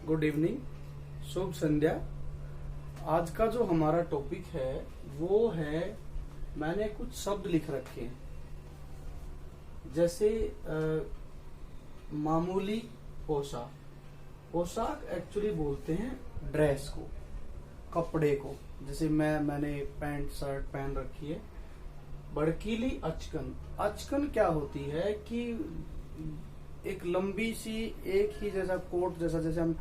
Good evening, शुभ संध्या। आज का जो हमारा टॉपिक है वो है, मैंने कुछ शब्द लिख रखे हैं जैसे मामूली पोशाक। पोशाक एक्चुअली बोलते हैं ड्रेस को, कपड़े को। जैसे मैंने पैंट शर्ट पहन रखी है। भड़कीली अचकन। अचकन क्या होती है कि एक लंबी सी एक ही जैसा कोट जैसा, जैसे हम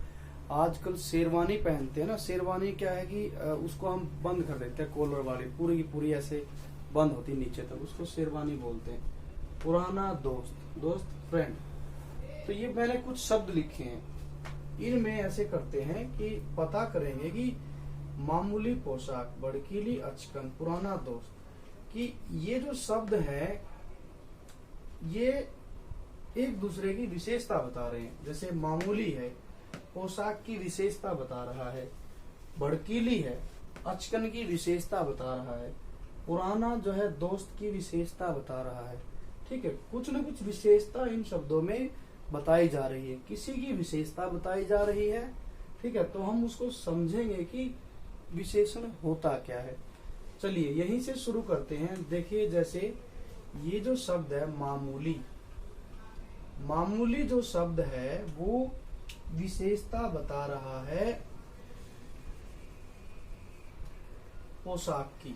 आजकल शेरवानी पहनते हैं ना। शेरवानी क्या है कि उसको हम बंद कर देते हैं, कॉलर वाली पूरी की पूरी ऐसे बंद होती नीचे तक, उसको शेरवानी बोलते हैं। पुराना दोस्त फ्रेंड। तो ये मैंने कुछ शब्द लिखे हैं, इनमें ऐसे करते हैं कि पता करेंगे कि मामूली पोशाक, भड़कीली अचकन, पुराना दोस्त, कि ये जो शब्द है ये एक दूसरे की विशेषता बता रहे हैं। जैसे मामूली है, पोशाक की विशेषता बता रहा है। भड़कीली है, अचकन की विशेषता बता रहा है। पुराना जो है दोस्त की विशेषता बता रहा है। ठीक है, कुछ न कुछ विशेषता इन शब्दों में बताई जा रही है, किसी की विशेषता बताई जा रही है। ठीक है, तो हम उसको समझेंगे कि विशेषण होता क्या है। चलिए यहीं से शुरू करते हैं। देखिए, जैसे ये जो शब्द है मामूली, मामूली जो शब्द है वो विशेषता बता रहा है पोशाक की।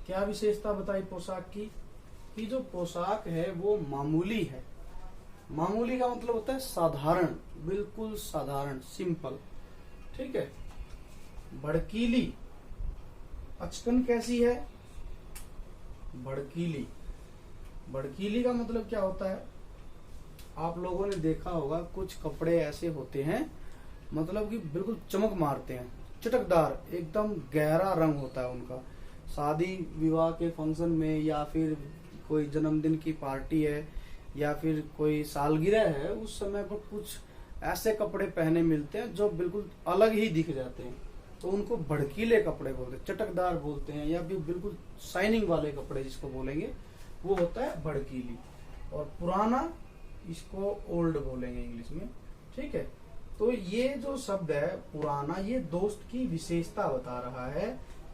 क्या विशेषता बताई पोशाक की? कि जो पोशाक है वो मामूली है। मामूली का मतलब होता है साधारण, बिल्कुल साधारण, सिंपल। ठीक है। भड़कीली, अचकन कैसी है? भड़कीली। भड़कीली का मतलब क्या होता है? आप लोगों ने देखा होगा कुछ कपड़े ऐसे होते हैं, मतलब कि बिल्कुल चमक मारते हैं, चटकदार, एकदम गहरा रंग होता है उनका। शादी विवाह के फंक्शन में, या फिर कोई जन्मदिन की पार्टी है, या फिर कोई सालगिरह है, उस समय पर कुछ ऐसे कपड़े पहने मिलते हैं जो बिल्कुल अलग ही दिख जाते हैं, तो उनको भड़कीले कपड़े बोलते हैं, चटकदार बोलते हैं, या फिर बिल्कुल शाइनिंग वाले कपड़े जिसको बोलेंगे वो होता है भड़कीली। और पुराना, इसको ओल्ड बोलेंगे इंग्लिश में। ठीक है, तो ये जो शब्द है पुराना, ये दोस्त की विशेषता बता रहा है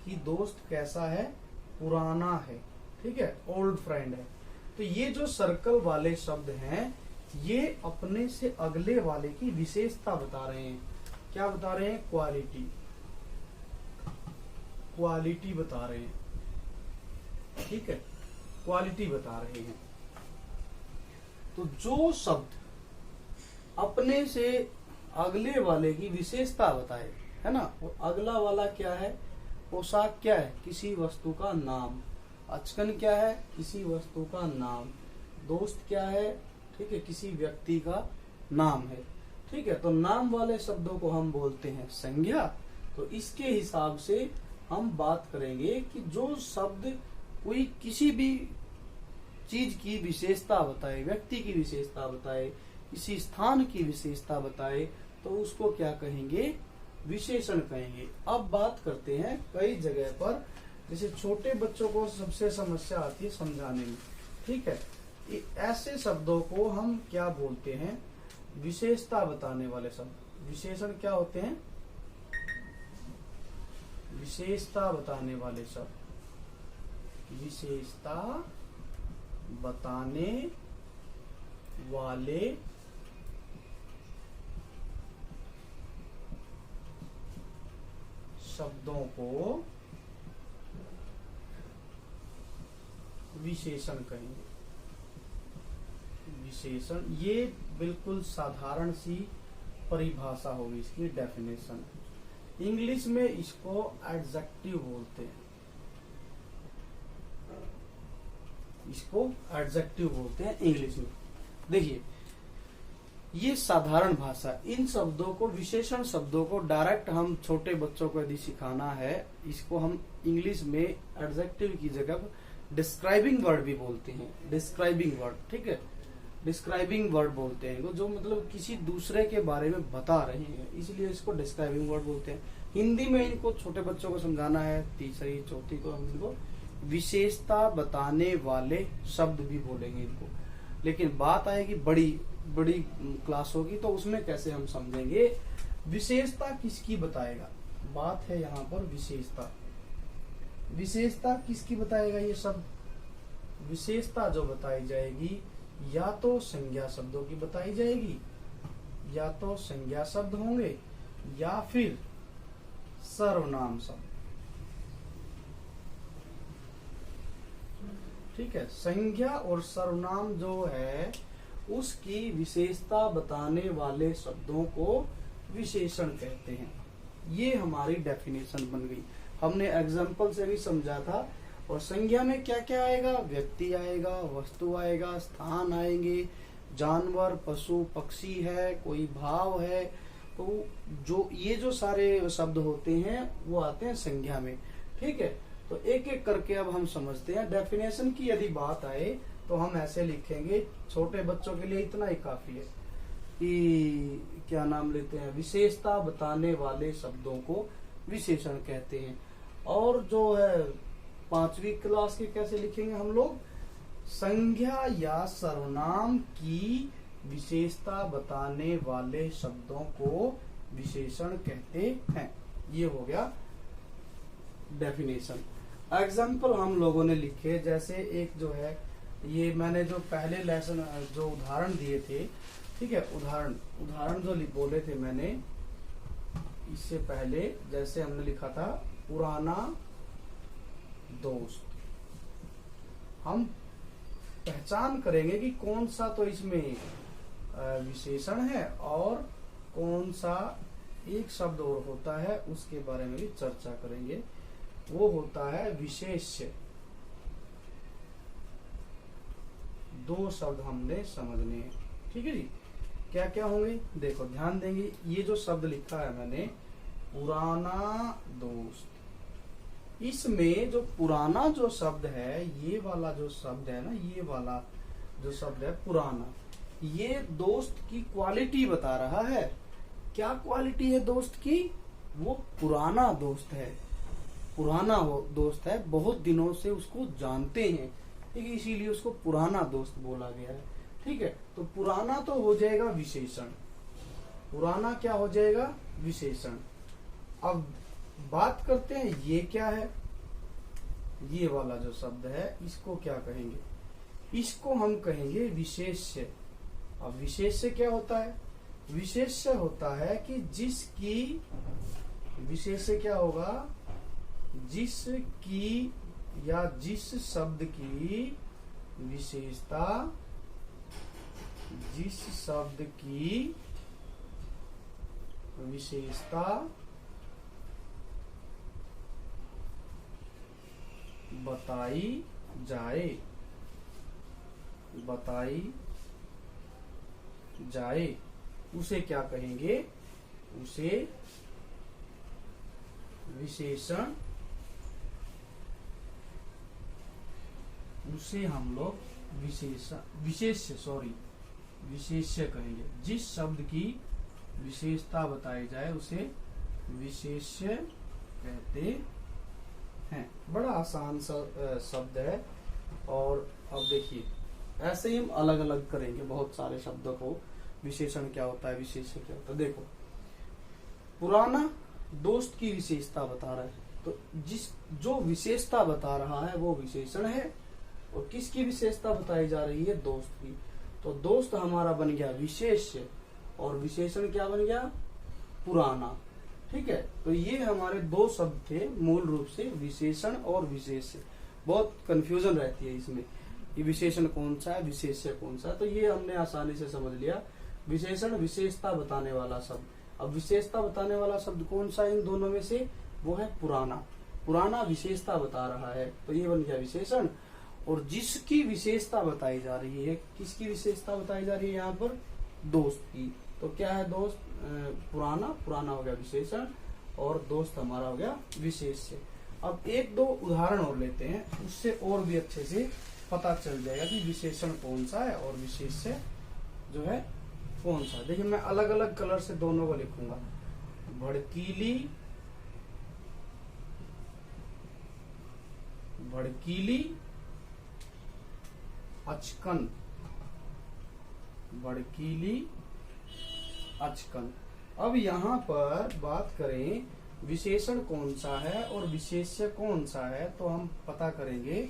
कि दोस्त कैसा है, पुराना है। ठीक है, ओल्ड फ्रेंड है। तो ये जो सर्कल वाले शब्द हैं ये अपने से अगले वाले की विशेषता बता रहे हैं। क्या बता रहे हैं? क्वालिटी, क्वालिटी बता रहे हैं। ठीक है, क्वालिटी बता रहे हैं। तो जो शब्द अपने से अगले वाले की विशेषता बताए, है ना, वो अगला वाला क्या है? पोशाक क्या है? किसी वस्तु का नाम। अचकन क्या है? किसी वस्तु का नाम। दोस्त क्या है? ठीक है, किसी व्यक्ति का नाम है। ठीक है, तो नाम वाले शब्दों को हम बोलते हैं संज्ञा। तो इसके हिसाब से हम बात करेंगे कि जो शब्द कोई किसी भी चीज की विशेषता बताए, व्यक्ति की विशेषता बताए, किसी स्थान की विशेषता बताए, तो उसको क्या कहेंगे? विशेषण कहेंगे। अब बात करते हैं कई जगह पर, जैसे छोटे बच्चों को सबसे समस्या आती है समझाने में। ठीक है, ऐसे शब्दों को हम क्या बोलते हैं? विशेषता बताने वाले शब्द। विशेषण क्या होते हैं? विशेषता बताने वाले शब्द। विशेषता बताने वाले शब्दों को विशेषण कहेंगे। विशेषण, ये बिल्कुल साधारण सी परिभाषा होगी, इसकी डेफिनेशन। इंग्लिश में इसको एडजेक्टिव बोलते हैं। इसको एडजेक्टिव बोलते हैं इंग्लिश में। देखिए, ये साधारण भाषा, इन शब्दों को, विशेषण शब्दों को डायरेक्ट हम छोटे बच्चों को यदि सिखाना है, इसको हम इंग्लिश में एडजेक्टिव की जगह डिस्क्राइबिंग वर्ड भी बोलते हैं। डिस्क्राइबिंग वर्ड, ठीक है, डिस्क्राइबिंग वर्ड बोलते हैं, जो मतलब किसी दूसरे के बारे में बता रहे हैं, इसलिए इसको डिस्क्राइबिंग वर्ड बोलते हैं। हिंदी में इनको छोटे बच्चों को समझाना है, तीसरी चौथी को, हम इनको विशेषता बताने वाले शब्द भी बोलेंगे इनको। लेकिन बात आएगी बड़ी बड़ी क्लास होगी तो उसमें कैसे हम समझेंगे। विशेषता किसकी बताएगा, बात है यहाँ पर विशेषता। विशेषता किसकी बताएगा, ये सब विशेषता जो बताई जाएगी या तो संज्ञा शब्दों की बताई जाएगी, या तो संज्ञा शब्द होंगे या फिर सर्वनाम शब्द। ठीक है, संज्ञा और सर्वनाम जो है उसकी विशेषता बताने वाले शब्दों को विशेषण कहते हैं। ये हमारी डेफिनेशन बन गई, हमने एग्जाम्पल से भी समझा था। और संज्ञा में क्या क्या आएगा, व्यक्ति आएगा, वस्तु आएगा, स्थान आएंगे, जानवर, पशु, पक्षी है, कोई भाव है, तो जो ये जो सारे शब्द होते हैं वो आते हैं संज्ञा में। ठीक है, तो एक एक करके अब हम समझते हैं। डेफिनेशन की यदि बात आए तो हम ऐसे लिखेंगे, छोटे बच्चों के लिए इतना ही काफी है कि क्या नाम लेते हैं, विशेषता बताने वाले शब्दों को विशेषण कहते हैं। और जो है 5वीं क्लास के कैसे लिखेंगे हम लोग, संज्ञा या सर्वनाम की विशेषता बताने वाले शब्दों को विशेषण कहते हैं। ये हो गया डेफिनेशन। एग्जाम्पल हम लोगों ने लिखे, जैसे एक जो है, ये मैंने जो पहले लेसन जो उदाहरण दिए थे, ठीक है, उदाहरण जो बोले थे मैंने इससे पहले, जैसे हमने लिखा था पुराना दोस्त। हम पहचान करेंगे कि कौन सा तो इसमें विशेषण है और कौन सा एक शब्द और होता है, उसके बारे में भी चर्चा करेंगे। वो होता है विशेष्य। 2 शब्द हमने समझने हैं। ठीक है जी, क्या क्या होंगे देखो, ध्यान देंगे। ये जो शब्द लिखा है मैंने, पुराना दोस्त, इसमें जो पुराना जो शब्द है, ये वाला जो शब्द है ना, ये वाला जो शब्द है पुराना, ये दोस्त की क्वालिटी बता रहा है। क्या क्वालिटी है दोस्त की, वो पुराना दोस्त है, पुराना दोस्त है, बहुत दिनों से उसको जानते हैं, ठीक है, इसीलिए उसको पुराना दोस्त बोला गया है। ठीक है, तो पुराना तो हो जाएगा विशेषण, पुराना क्या हो जाएगा, विशेषण। अब बात करते हैं ये क्या है, ये वाला जो शब्द है इसको क्या कहेंगे, इसको हम कहेंगे विशेष्य। अब विशेष्य क्या होता है, विशेष्य होता है कि जिसकी, विशेष्य क्या होगा, जिसकी या जिस शब्द की विशेषता, जिस शब्द की विशेषता बताई जाए, बताई जाए, उसे क्या कहेंगे, उसे विशेषण, उसे हम लोग विशेष्य कहेंगे। जिस शब्द की विशेषता बताई जाए उसे विशेष्य कहते हैं। बड़ा आसान सा शब्द है। और अब देखिए, ऐसे ही हम अलग अलग करेंगे बहुत सारे शब्दों को, विशेषण क्या होता है, विशेष्य क्या होता है। देखो, पुराना दोस्त की विशेषता बता रहा है, तो जिस जो विशेषता बता रहा है वो विशेषण है, और किसकी विशेषता बताई जा रही है, दोस्त की। तो दोस्त हमारा बन गया विशेष्य, और विशेषण क्या बन गया, पुराना। ठीक है, तो ये हमारे 2 शब्द थे मूल रूप से, विशेषण और विशेष्य। बहुत कंफ्यूजन रहती है इसमें, ये विशेषण कौन सा है, विशेष्य कौन सा है। तो ये हमने आसानी से समझ लिया, विशेषण विशेषता बताने वाला शब्द। अब विशेषता बताने वाला शब्द कौन सा है इन दोनों में से, वो है पुराना। पुराना विशेषता बता रहा है, तो ये बन गया विशेषण। और जिसकी विशेषता बताई जा रही है, किसकी विशेषता बताई जा रही है यहाँ पर, दोस्त की। तो क्या है दोस्त, पुराना, पुराना हो गया विशेषण, और दोस्त हमारा हो गया विशेष्य। अब 1-2 उदाहरण और लेते हैं, उससे और भी अच्छे से पता चल जाएगा कि विशेषण कौन सा है और विशेष्य जो है कौन सा। देखिए, मैं अलग अलग कलर से दोनों को लिखूंगा। भड़कीली, भड़कीली, अचकन, भड़कीली अचकन। अब यहाँ पर बात करें विशेषण कौन सा है और विशेष्य कौन सा है, तो हम पता करेंगे।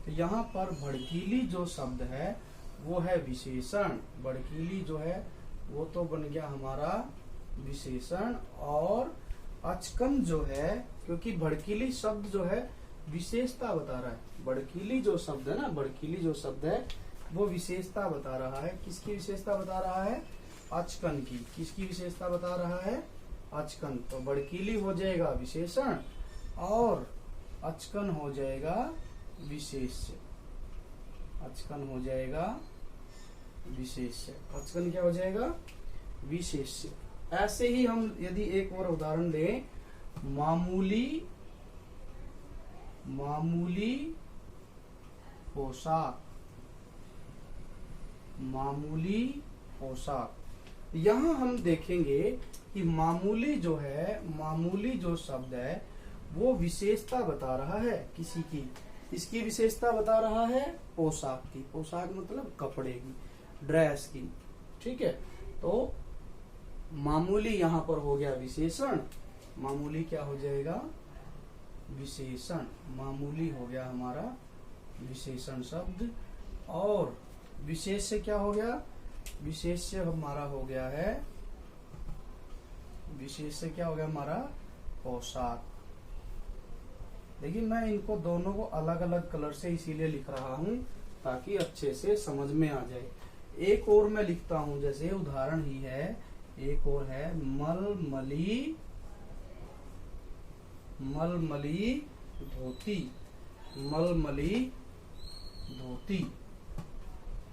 तो यहाँ पर भड़कीली जो शब्द है वो है विशेषण, भड़कीली जो है वो तो बन गया हमारा विशेषण, और अचकन जो है, क्योंकि भड़कीली शब्द जो है विशेषता बता रहा है। भड़कीली जो शब्द है ना, भड़कीली जो शब्द है वो विशेषता बता रहा है। किसकी विशेषता बता रहा है? अचकन की। किसकी विशेषता बता रहा है? अचकन। तो भड़कीली हो जाएगा विशेषण और अचकन हो जाएगा विशेष्य। अचकन हो जाएगा विशेष्य। अचकन क्या हो जाएगा? विशेष्य। ऐसे ही हम यदि एक और उदाहरण दें, मामूली पोशाक, मामूली पोशाक। यहाँ हम देखेंगे कि मामूली जो है, मामूली जो शब्द है वो विशेषता बता रहा है किसी की। इसकी विशेषता बता रहा है पोशाक की। पोशाक मतलब कपड़े की, ड्रेस की। ठीक है, तो मामूली यहाँ पर हो गया विशेषण। मामूली क्या हो जाएगा? विशेषण। मामूली हो गया हमारा विशेषण शब्द। और विशेष्य क्या हो गया? विशेष्य हमारा हो गया है, विशेष्य क्या हो गया हमारा? पोशाक। देखिए मैं इनको दोनों को अलग अलग कलर से इसीलिए लिख रहा हूं ताकि अच्छे से समझ में आ जाए। एक और मैं लिखता हूं, जैसे उदाहरण ही है, एक और है मलमली, मलमली धोती, मलमली धोती,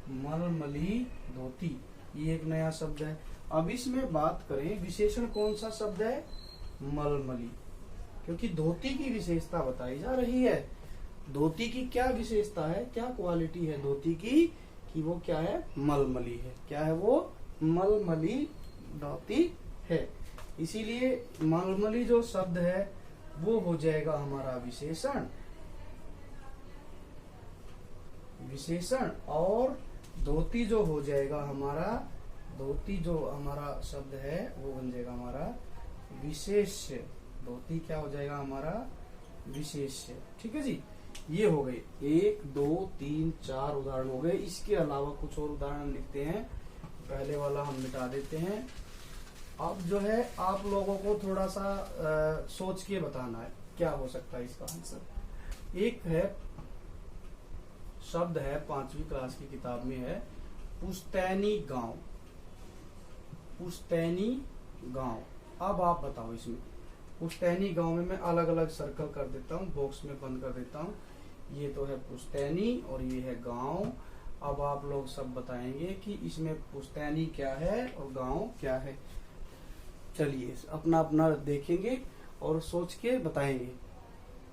मलमली धोती। ये एक नया शब्द है। अब इसमें बात करें विशेषण कौन सा शब्द है? मलमली, क्योंकि धोती की विशेषता बताई जा रही है। धोती की क्या विशेषता है, क्या क्वालिटी है धोती की, कि वो क्या है? मलमली है। क्या है वो? मलमली धोती है। इसीलिए मलमली जो शब्द है वो हो जाएगा हमारा विशेषण, विशेषण। और धोती जो हो जाएगा हमारा, धोती जो हमारा शब्द है वो बन जाएगा हमारा विशेष्य। धोती क्या हो जाएगा हमारा? विशेष्य। ठीक है जी, ये हो गए 1 2 3 4 उदाहरण हो गए। इसके अलावा कुछ और उदाहरण लिखते हैं। पहले वाला हम मिटा देते हैं। अब जो है आप लोगों को थोड़ा सा सोच के बताना है क्या हो सकता है इसका आंसर। एक है शब्द है, 5वीं क्लास की किताब में है, पुश्तैनी गांव। पुश्तैनी गांव। अब आप बताओ इसमें पुश्तैनी गांव में मैं अलग अलग सर्कल कर देता हूँ, बॉक्स में बंद कर देता हूँ। ये तो है पुश्तैनी और ये है गांव। अब आप लोग सब बताएंगे कि इसमें पुश्तैनी क्या है और गांव क्या है। चलिए अपना अपना देखेंगे और सोच के बताएंगे।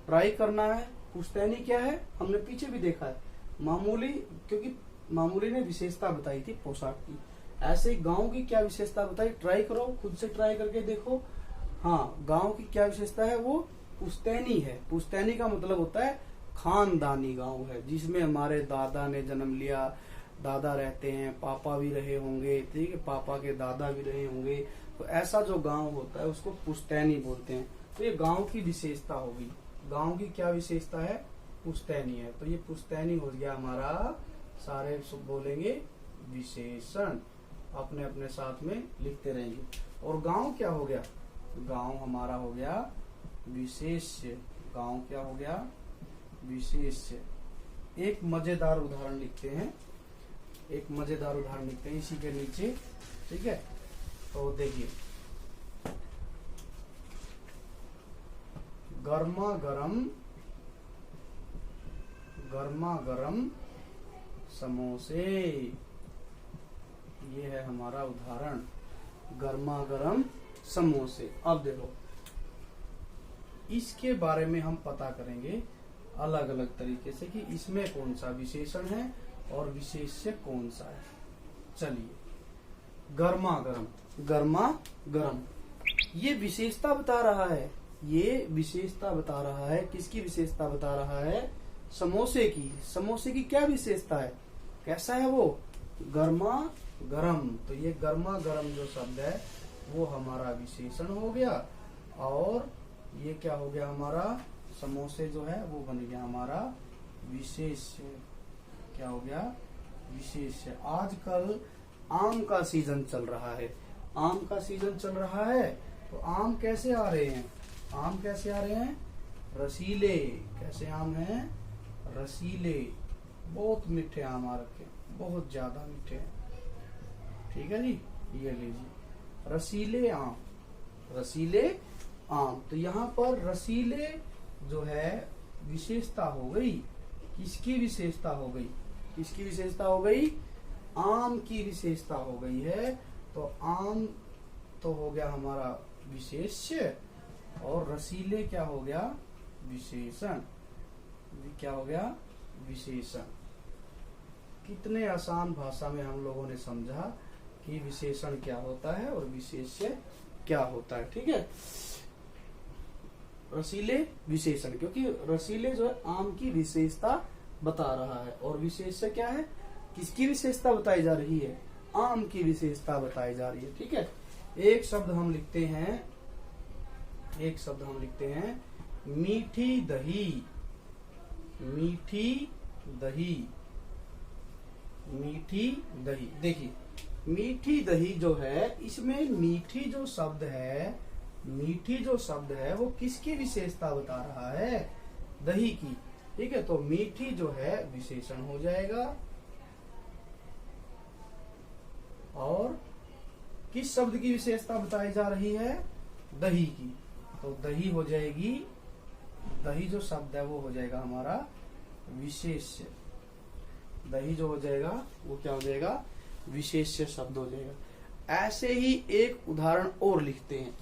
ट्राई करना है। पुश्तैनी क्या है हमने पीछे भी देखा है, मामूली, क्योंकि मामूली ने विशेषता बताई थी पोशाक की। ऐसे गांव की क्या विशेषता बताई, ट्राई करो, खुद से ट्राई करके देखो। हाँ, गांव की क्या विशेषता है, वो पुश्तैनी है। पुश्तैनी का मतलब होता है खानदानी गांव है, जिसमें हमारे दादा ने जन्म लिया, दादा रहते हैं, पापा भी रहे होंगे, ठीक है, पापा के दादा भी रहे होंगे। तो ऐसा जो गांव होता है उसको पुश्तैनी बोलते हैं। तो ये गांव की विशेषता होगी। गांव की क्या विशेषता है? पुश्तैनी है। तो ये पुश्तैनी हो गया हमारा, सारे बोलेंगे विशेषण, अपने अपने साथ में लिखते रहेंगे। और गांव क्या हो गया? गांव हमारा हो गया विशेष्य। गांव क्या हो गया? विशेष्य। एक मजेदार उदाहरण लिखते हैं, एक मजेदार उदाहरण लिखते हैं इसी के नीचे, ठीक है। तो देखिए, गर्मा गरम समोसे। ये है हमारा उदाहरण, गर्मा गरम समोसे। अब देखो, इसके बारे में हम पता करेंगे अलग अलग तरीके से कि इसमें कौन सा विशेषण है और विशेष्य कौन सा है। चलिए, गर्मा गरम, गर्मा गरम, ये विशेषता बता रहा है। ये विशेषता बता रहा है, किसकी विशेषता बता रहा है? समोसे की। समोसे की क्या विशेषता है, कैसा है वो? गर्मा गरम, तो ये गर्मा गर्म जो शब्द है वो हमारा विशेषण हो गया। और ये क्या हो गया हमारा, समोसे जो है वो बन गया हमारा विशेष्य। क्या हो गया, विशेष्य। आजकल आम का सीजन चल रहा है, आम का सीजन चल रहा है, तो आम कैसे आ रहे हैं, आम कैसे आ रहे हैं, रसीले। कैसे आम हैं, रसीले। बहुत मीठे आम आ रखे, बहुत ज्यादा मीठे हैं। ठीक है जी, ये लीजिए रसीले आम, रसीले आम। तो यहाँ पर रसीले जो है विशेषता हो गई, किसकी विशेषता हो गई, किसकी विशेषता हो गई, आम की विशेषता हो गई है। तो आम तो हो गया हमारा विशेष्य, और रसीले क्या हो गया, विशेषण। क्या हो गया, विशेषण। कितने आसान भाषा में हम लोगों ने समझा कि विशेषण क्या होता है और विशेष्य क्या होता है। ठीक है, रसीले विशेषण, क्योंकि रसीले जो है आम की विशेषता बता रहा है, और विशेष्य क्या है, किसकी विशेषता बताई जा रही है, आम की विशेषता बताई जा रही है। ठीक है, एक शब्द हम लिखते हैं, एक शब्द हम लिखते हैं मीठी दही, मीठी दही, मीठी दही। देखिए मीठी दही जो है, इसमें मीठी जो शब्द है, मीठी जो शब्द है वो किसकी विशेषता बता रहा है, दही की। ठीक है, तो मीठी जो है विशेषण हो जाएगा, और किस शब्द की विशेषता बताई जा रही है, दही की, तो दही हो जाएगी, दही जो शब्द है वो हो जाएगा हमारा विशेष्य। दही जो हो जाएगा वो क्या हो जाएगा, विशेष्य शब्द हो जाएगा। ऐसे ही एक उदाहरण और लिखते हैं,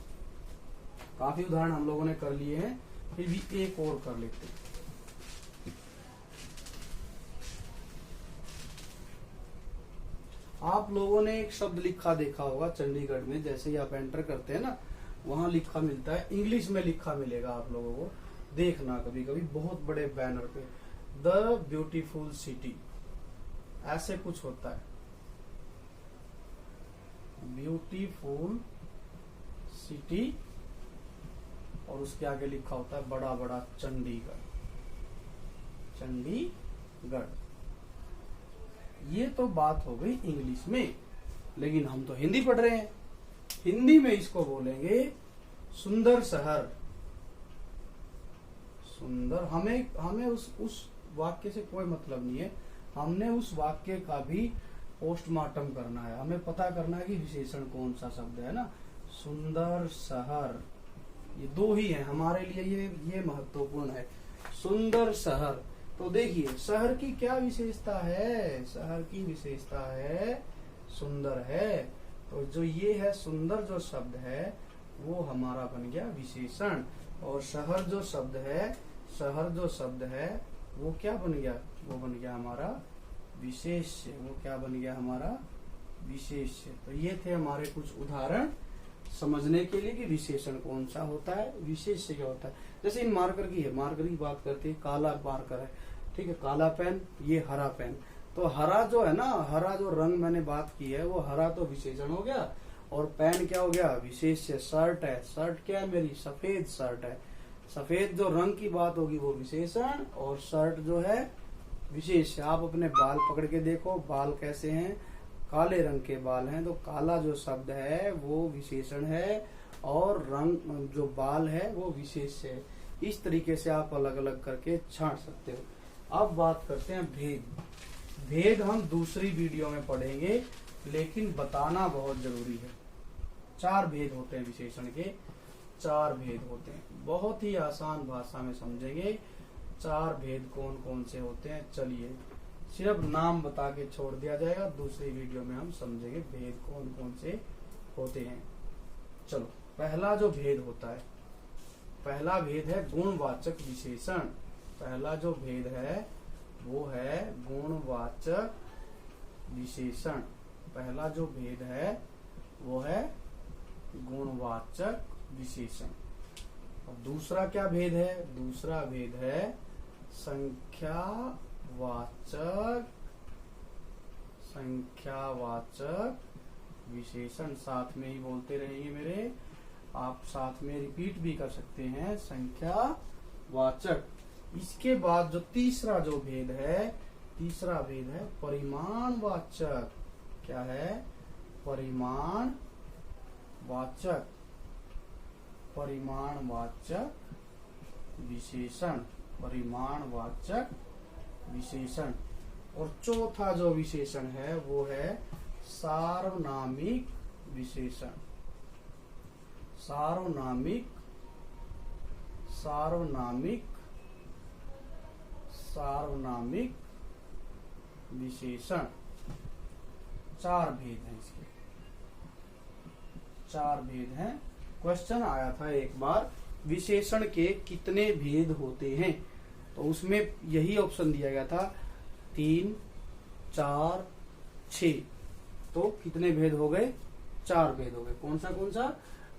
काफी उदाहरण हम लोगों ने कर लिए हैं, फिर भी एक और कर लेते हैं। आप लोगों ने एक शब्द लिखा देखा होगा चंडीगढ़ में, जैसे ही आप एंटर करते हैं ना, वहां लिखा मिलता है, इंग्लिश में लिखा मिलेगा आप लोगों को, देखना कभी कभी बहुत बड़े बैनर पे, द ब्यूटीफुल सिटी, ऐसे कुछ होता है, ब्यूटीफुल सिटी, और उसके आगे लिखा होता है बड़ा बड़ा चंडीगढ़, चंडीगढ़। ये तो बात हो गई इंग्लिश में, लेकिन हम तो हिंदी पढ़ रहे हैं, हिंदी में इसको बोलेंगे सुंदर शहर, सुंदर। हमें उस वाक्य से कोई मतलब नहीं है, हमने उस वाक्य का भी पोस्टमार्टम करना है, हमें पता करना है कि विशेषण कौन सा शब्द है ना, सुंदर शहर। ये दो ही है हमारे लिए, ये महत्वपूर्ण है, सुंदर शहर। तो देखिए शहर की क्या विशेषता है, शहर की विशेषता है सुंदर है, तो जो ये है सुंदर जो शब्द है वो हमारा बन गया विशेषण, और शहर जो शब्द है, शहर जो शब्द है वो क्या बन गया, वो बन गया हमारा विशेष्य, वो क्या बन गया हमारा विशेष्य। तो ये थे हमारे कुछ उदाहरण समझने के लिए कि विशेषण कौन सा होता है, विशेष्य क्या होता है। जैसे इन मार्कर की है, मार्कर की बात करते हैं, काला मार्कर है, ठीक है, काला पेन, ये हरा पेन। तो हरा जो है ना, हरा जो रंग मैंने बात की है वो हरा तो विशेषण हो गया, और पेन क्या हो गया, विशेष्य। शर्ट है, शर्ट क्या है मेरी, सफेद शर्ट है, सफेद जो रंग की बात होगी वो विशेषण, और शर्ट जो है विशेष्य। आप अपने बाल पकड़ के देखो, बाल कैसे हैं, काले रंग के बाल हैं, तो काला जो शब्द है वो विशेषण है, और रंग जो बाल है वो विशेष्य है। इस तरीके से आप अलग अलग करके छांट सकते हो। अब बात करते हैं भेद। भेद हम दूसरी वीडियो में पढ़ेंगे, लेकिन बताना बहुत जरूरी है। 4 भेद होते हैं विशेषण के, 4 भेद होते हैं, बहुत ही आसान भाषा में समझेंगे। 4 भेद कौन कौन से होते हैं, चलिए सिर्फ नाम बता के छोड़ दिया जाएगा, दूसरी वीडियो में हम समझेंगे भेद कौन कौन से होते हैं। चलो पहला जो भेद होता है, पहला भेद है गुणवाचक विशेषण। पहला जो भेद है वो है गुणवाचक विशेषण। पहला जो भेद है वो है गुणवाचक विशेषण। और दूसरा क्या भेद है, दूसरा भेद है संख्यावाचक, संख्यावाचक विशेषण। साथ में ही बोलते रहेंगे मेरे, आप साथ में रिपीट भी कर सकते हैं, संख्यावाचक। इसके बाद जो तीसरा भेद है परिमाणवाचक। क्या है? परिमाणवाचक विशेषण। परिमाणवाचक विशेषण। और चौथा जो विशेषण है वो है सार्वनामिक विशेषण। सार्वनामिक विशेषण। 4 भेद हैं इसके, 4 भेद हैं। क्वेश्चन आया था एक बार, विशेषण के कितने भेद होते हैं, तो उसमें यही ऑप्शन दिया गया था 3, 4, 6। तो कितने भेद हो गए? 4 भेद हो गए। कौन सा?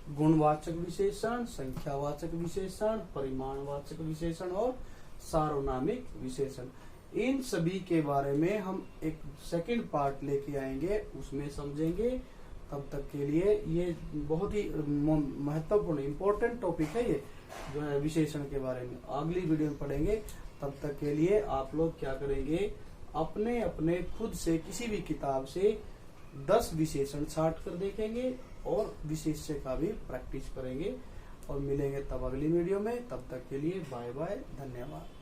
गुणवाचक विशेषण, संख्यावाचक विशेषण, परिमाणवाचक विशेषण और सार्वनामिक विशेषण। इन सभी के बारे में हम एक सेकंड पार्ट लेके आएंगे, उसमें समझेंगे। तब तक के लिए ये बहुत ही महत्वपूर्ण इंपॉर्टेंट टॉपिक है, ये जो है विशेषण के बारे में अगली वीडियो में पढ़ेंगे। तब तक के लिए आप लोग क्या करेंगे, अपने खुद से किसी भी किताब से 10 विशेषण छांट कर देखेंगे और विशेष्य का भी प्रैक्टिस करेंगे और मिलेंगे तब अगली वीडियो में। तब तक के लिए बाय बाय, धन्यवाद।